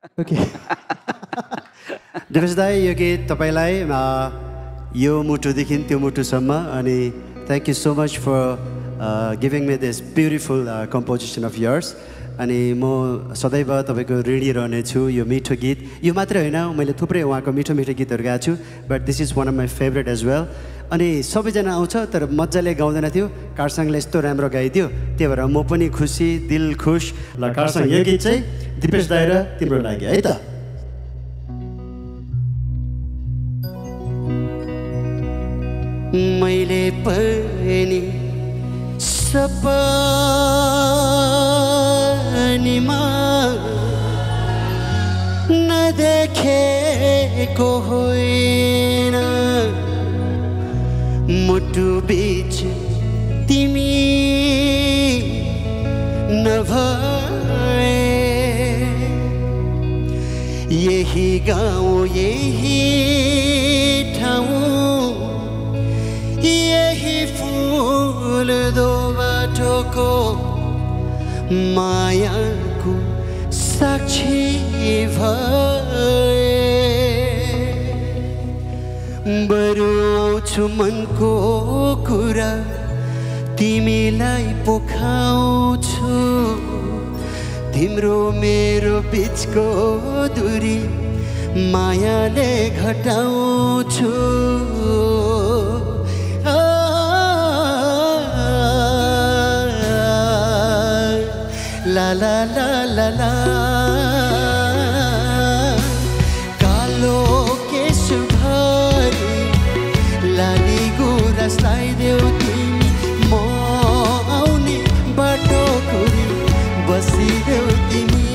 Okay Dipesh दाई यो गीत तपाईलाई यो मुटुदेखि त्यो मुटुसम्म अनि thank you so much for giving me this beautiful composition of yours अनि म सदैव तपाईँको ऋणी रहनेछु यो मिठो गीत यो मात्रै होइन मैले थुप्रै उहाँको मिठो मिठो गीतहरू गाएको छु but this is one of my favourite as well अनि सबैजना आउँछ तर मजाले गाउँदैन थियो कारसाङले यस्तो राम्रो गाइदियो त्यही भएर म पनि खुसी दिल खुस ल कारसाङ यो गीत चाहिँ दिपेश दाइ र तिम्रो लागि है त मैले पनि सपनीमा नदेखेको होइन मुटु बीच तिमी नभए यही गाउँ यही ठाउँ यही फूल दो बाटोको मायाको साक्षी भए बरु आउँछु मनको कुरा तिमीलाई पोखाउँछु तिम्रो मेरो बिचको दूरी मायाले घटाउँछु ला ला ला ला ला कालो केशभरि लाली गुराँस लगाइदेऊ तिमी म आउने बाटो खोरी बसिदेऊ तिमी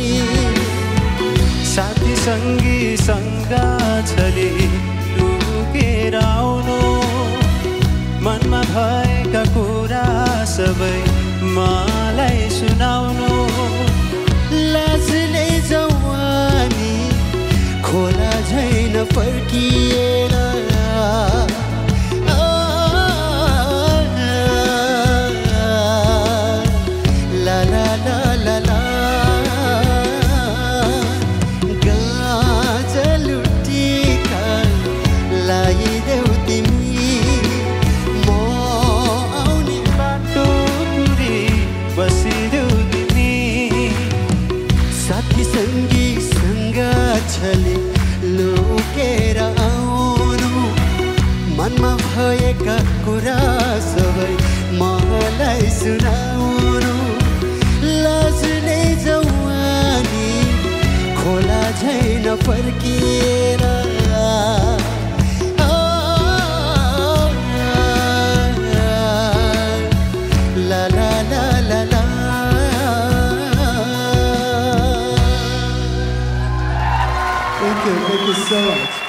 साथी सङ्गी सङ्गाछले लुकेर आउनु मनमा भएका कुरा सबै मलाई सुनाउनु लाजले जवानी खोला झैन फर्किएर ला ला ला ला ला गाजल टिका लगाइदेऊ तिमी म आउने बाटो पुरी बसिदेऊ तिमी साथी सङ्गी सङ्गाछले लुकेर आउनु मनमा भएका कुरा सबै मलाई सुनाउनु लाजले जवानी खोला झैन फर्किएर ला ला ला ला ला Thank you so much.